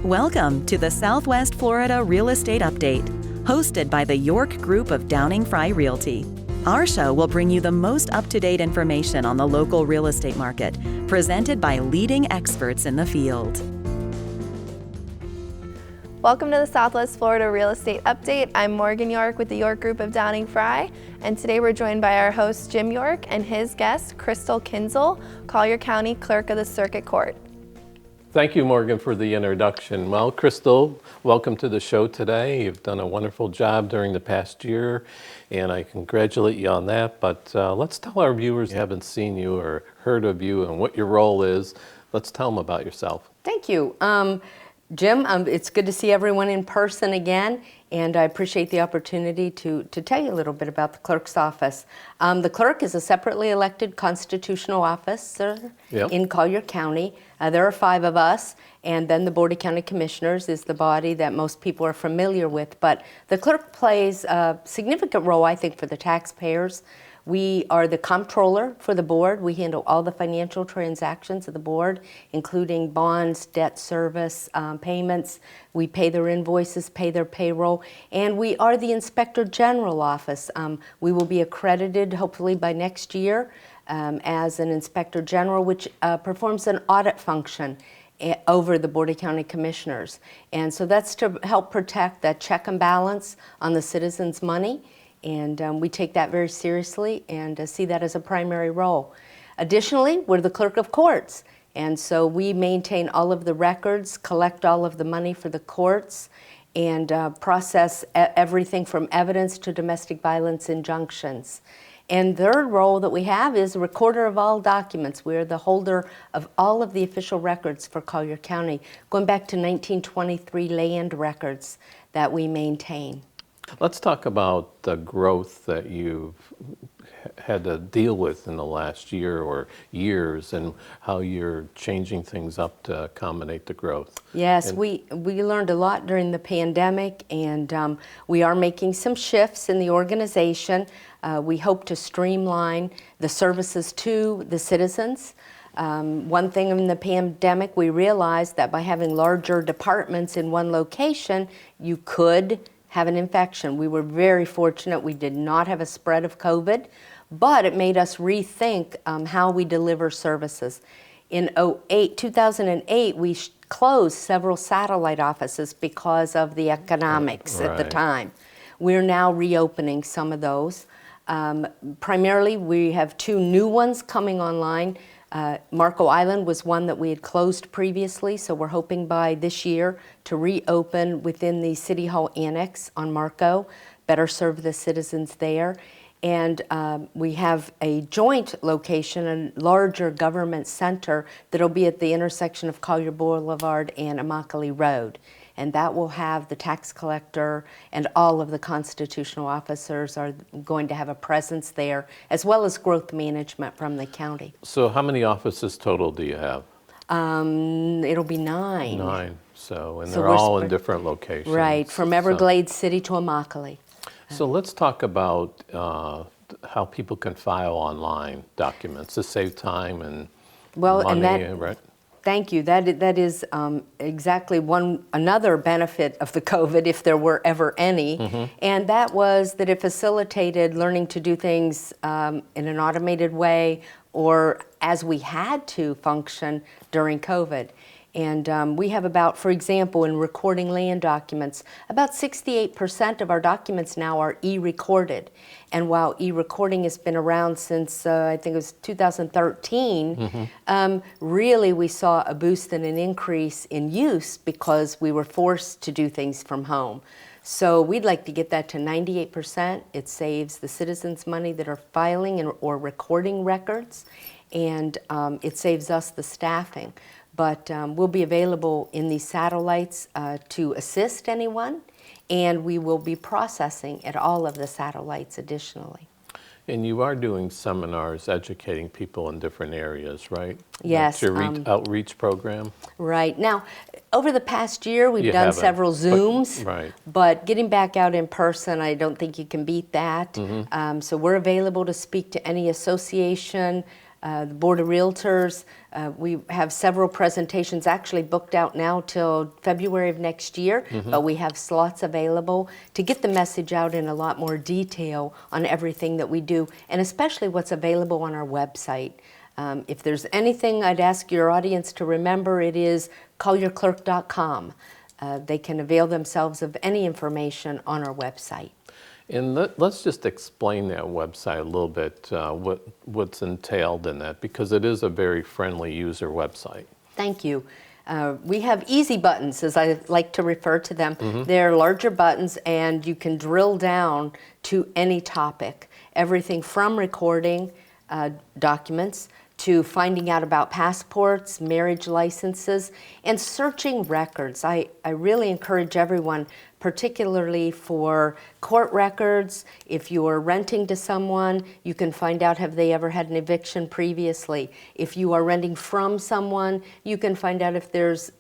Welcome to the Southwest Florida Real Estate Update, hosted by the York Group of Downing Fry Realty. Our show will bring you the most up-to-date information on the local real estate market, presented by leading experts in the field. Welcome to the Southwest Florida Real Estate Update. I'm Morgan York with the York Group of Downing Fry, and today we're joined by our host Jim York and his guest Crystal Kinzel, Collier County Clerk of the Circuit Court. Thank you, Morgan, for the introduction. Well, Crystal, welcome to the show today. You've done a wonderful job during the past year, and I congratulate you on that. But let's tell our viewers who haven't seen you or heard of you and what your role is. Let's tell them about yourself. Thank you. Jim, it's good to see everyone in person again, and I appreciate the opportunity to tell you a little bit about the clerk's office. The clerk is a separately elected constitutional officer in Collier County. There are 5 of us, and then the Board of County Commissioners is the body that most people are familiar with. But the clerk plays a significant role, I think, for the taxpayers. We are the comptroller for the board. We handle all the financial transactions of the board, including bonds, debt service, payments. We pay their invoices, pay their payroll, and we are the Inspector General office. We will be accredited, hopefully by next year, as an Inspector General, which performs an audit function over the Board of County Commissioners. And so that's to help protect that check and balance on the citizens' money. And we take that very seriously and see that as a primary role. Additionally, we're the clerk of courts, and so we maintain all of the records, collect all of the money for the courts, and process everything from evidence to domestic violence injunctions. And third role that we have is recorder of all documents. We're the holder of all of the official records for Collier County, going back to 1923 land records that we maintain. Let's talk about the growth that you've had to deal with in the last year or years and how you're changing things up to accommodate the growth. Yes, we learned a lot during the pandemic, and we are making some shifts in the organization. We hope to streamline the services to the citizens. One thing in the pandemic, we realized that by having larger departments in one location, you could have an infection. We were very fortunate. We did not have a spread of COVID, but it made us rethink how we deliver services. In 2008, we closed several satellite offices because of the economics at the time. We're now reopening some of those. Primarily, we have 2 new ones coming online. Marco Island was one that we had closed previously, so we're hoping by this year to reopen within the City Hall Annex on Marco, better serve the citizens there. And we have a joint location, a larger government center that'll be at the intersection of Collier Boulevard and Immokalee Road. And that will have the tax collector and all of the constitutional officers are going to have a presence there, as well as growth management from the county. So how many offices total do you have? It'll be 9. 9. So they're all in different locations. Right, from Everglades City to Immokalee. So let's talk about how people can file online documents to save time and money, right? Thank you. That is exactly another benefit of the COVID, if there were ever any, and that was that it facilitated learning to do things in an automated way or as we had to function during COVID. And we have about, for example, in recording land documents, about 68% of our documents now are e-recorded. And while e-recording has been around since, I think it was 2013, really we saw a boost and an increase in use because we were forced to do things from home. So we'd like to get that to 98%. It saves the citizens money that are filing or recording records, and it saves us the staffing. But we'll be available in these satellites to assist anyone, and we will be processing at all of the satellites additionally. And you are doing seminars educating people in different areas, right? Yes. That's your outreach program? Right. Now, over the past year, we've done several Zooms, but getting back out in person, I don't think you can beat that. So we're available to speak to any association, the Board of Realtors. We have several presentations actually booked out now till February of next year, but we have slots available to get the message out in a lot more detail on everything that we do, and especially what's available on our website. If there's anything I'd ask your audience to remember, it is collierclerk.com. They can avail themselves of any information on our website. And let's just explain that website a little bit, what's entailed in that, because it is a very friendly user website. Thank you. We have easy buttons, as I like to refer to them. They're larger buttons, and you can drill down to any topic. Everything from recording documents to finding out about passports, marriage licenses, and searching records. I really encourage everyone, particularly for court records. If you are renting to someone, you can find out have they ever had an eviction previously. If you are renting from someone, you can find out if there's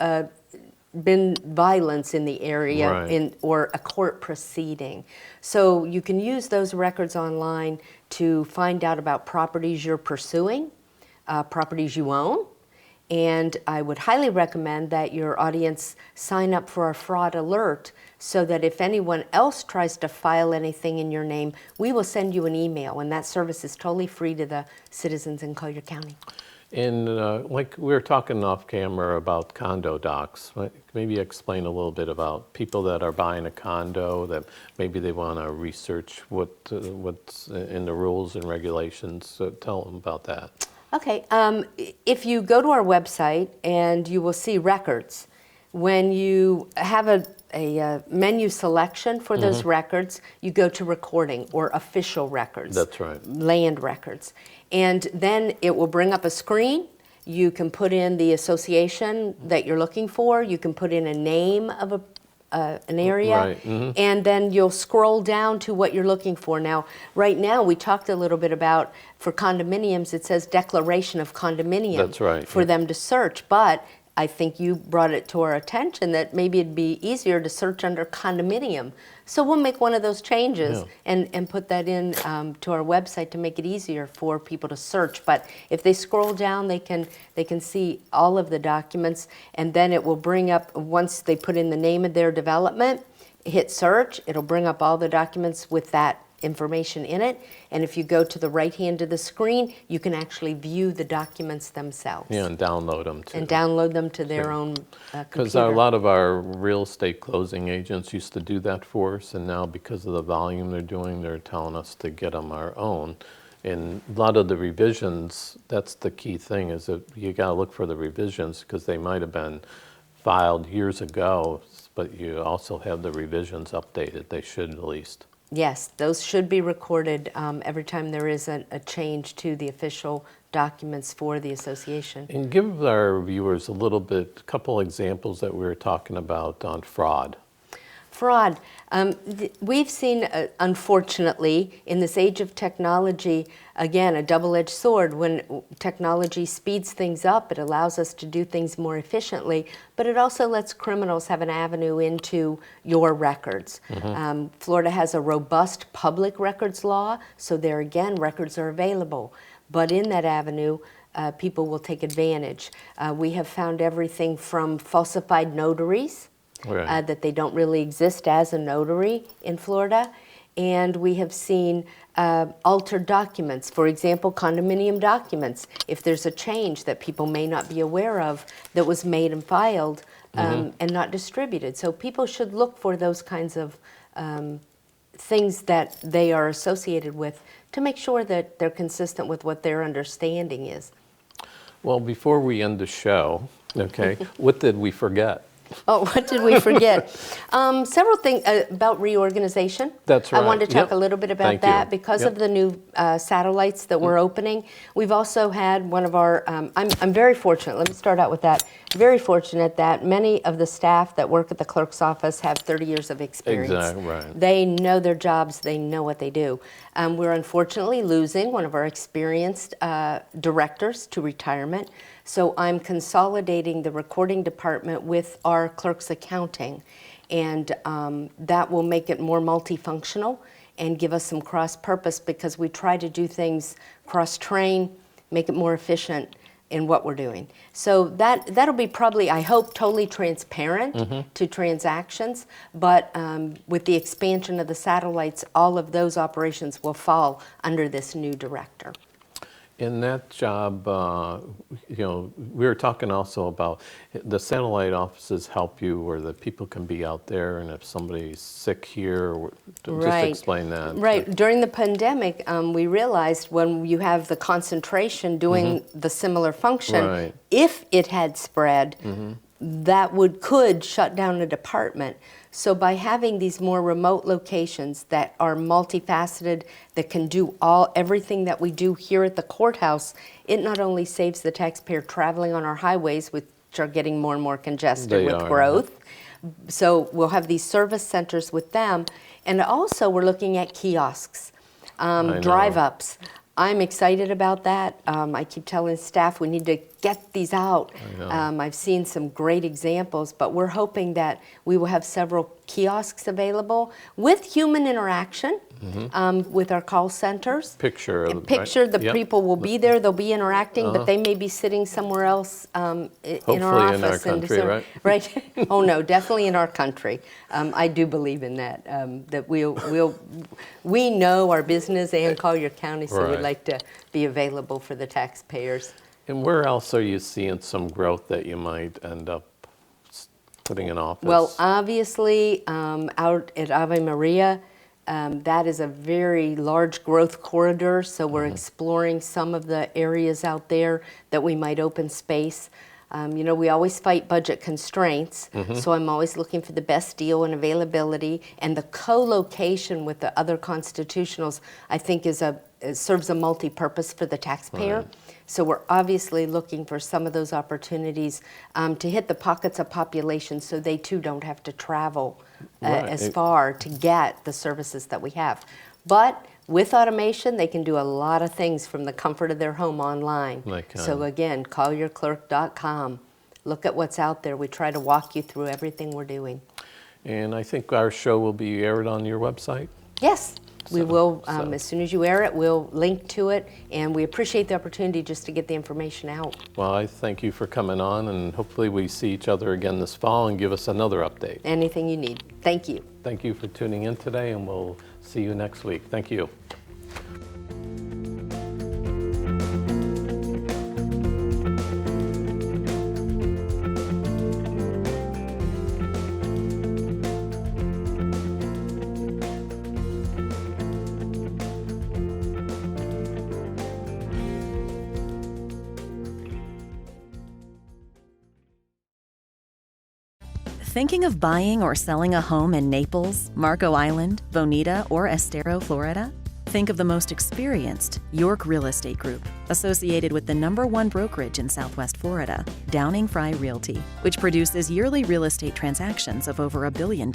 been violence in the area, right, or a court proceeding. So you can use those records online to find out about properties you're pursuing, properties you own, and I would highly recommend that your audience sign up for our fraud alert so that if anyone else tries to file anything in your name, we will send you an email, and that service is totally free to the citizens in Collier County. And like we were talking off camera about condo docs, maybe explain a little bit about people that are buying a condo, that maybe they want to research what's in the rules and regulations. So tell them about that. Okay, if you go to our website and you will see records, when you have a menu selection for those records, you go to recording or official records. That's right. Land records. And then it will bring up a screen. You can put in the association that you're looking for. You can put in a name of an area, right. And then you'll scroll down to what you're looking for. Now, right now, we talked a little bit about, for condominiums, it says declaration of condominium. That's right, for them to search, but I think you brought it to our attention that maybe it'd be easier to search under condominium. So we'll make one of those changes and put that in to our website to make it easier for people to search. But if they scroll down, they can see all of the documents, and then it will bring up, once they put in the name of their development, hit search, it'll bring up all the documents with that information in it, and if you go to the right hand of the screen, you can actually view the documents themselves. Yeah, and download them too. And download them to their own Because computer. a lot of our real estate closing agents used to do that for us, and now because of the volume they're doing, they're telling us to get them our own. And a lot of the revisions, that's the key thing, is that you got to look for the revisions because they might have been filed years ago, but you also have the revisions updated. They should at least. Yes, those should be recorded every time there is a change to the official documents for the association. And give our viewers a couple examples that we were talking about on fraud. Fraud. We've seen, unfortunately, in this age of technology, again, a double-edged sword. When technology speeds things up, it allows us to do things more efficiently, but it also lets criminals have an avenue into your records. Florida has a robust public records law, so there again, records are available. But in that avenue, people will take advantage. We have found everything from falsified notaries, Right. that they don't really exist as a notary in Florida. And we have seen altered documents, for example, condominium documents. If there's a change that people may not be aware of that was made and filed and not distributed. So people should look for those kinds of things that they are associated with to make sure that they're consistent with what their understanding is. Well, before we end the show, okay, what did we forget? Oh, what did we forget? Several things about reorganization. That's right. I wanted to talk Yep. a little bit about Thank that you. because Yep. of the new satellites that we're opening. We've also had one of our, I'm very fortunate, let me start out with that. Very fortunate that many of the staff that work at the clerk's office have 30 years of experience. Exactly, right. They know their jobs, they know what they do. We're unfortunately losing one of our experienced directors to retirement. So I'm consolidating the recording department with our clerk's accounting, and that will make it more multifunctional and give us some cross-purpose because we try to do things cross-train make it more efficient in what we're doing. So that'll be probably, I hope, totally transparent to transactions, but with the expansion of the satellites, all of those operations will fall under this new director. In that job, we were talking also about the satellite offices help you where the people can be out there, and if somebody's sick here, just explain that. Right. During the pandemic, we realized when you have the concentration doing the similar function, if it had spread, that could shut down a department. So by having these more remote locations that are multifaceted, that can do everything that we do here at the courthouse, it not only saves the taxpayer traveling on our highways, which are getting more and more congested with growth. So we'll have these service centers with them. And also we're looking at kiosks, drive-ups. I'm excited about that. I keep telling staff we need to get these out. I've seen some great examples, but we're hoping that we will have several kiosks available with human interaction with our call centers. Picture the people will be there, they'll be interacting, but they may be sitting somewhere else in our office. Hopefully in our country, right? Right. Oh no, definitely in our country. I do believe in that, that we know our business and Collier County, so we'd like to be available for the taxpayers. And where else are you seeing some growth that you might end up putting an office? Well, obviously, out at Ave Maria, that is a very large growth corridor, so we're exploring some of the areas out there that we might open space. We always fight budget constraints, so I'm always looking for the best deal and availability, and the co-location with the other constitutionals, I think, serves a multi-purpose for the taxpayer. So we're obviously looking for some of those opportunities to hit the pockets of population so they too don't have to travel as far to get the services that we have. But with automation, they can do a lot of things from the comfort of their home online. So again, collierclerk.com. Look at what's out there. We try to walk you through everything we're doing. And I think our show will be aired on your website? Yes. We will, as soon as you air it, we'll link to it, and we appreciate the opportunity just to get the information out. Well, I thank you for coming on, and hopefully we see each other again this fall and give us another update. Anything you need. Thank you. Thank you for tuning in today, and we'll see you next week. Thank you. Thinking of buying or selling a home in Naples, Marco Island, Bonita, or Estero, Florida? Think of the most experienced York Real Estate Group, associated with the #1 brokerage in Southwest Florida, Downing Fry Realty, which produces yearly real estate transactions of over $1 billion.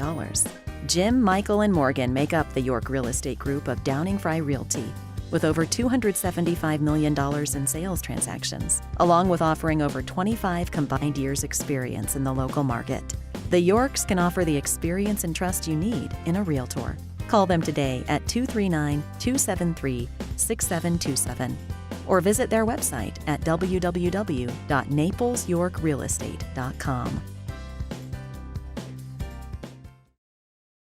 Jim, Michael, and Morgan make up the York Real Estate Group of Downing Fry Realty, with over $275 million in sales transactions, along with offering over 25 combined years' experience in the local market. The Yorks can offer the experience and trust you need in a realtor. Call them today at 239-273-6727 or visit their website at www.naplesyorkrealestate.com.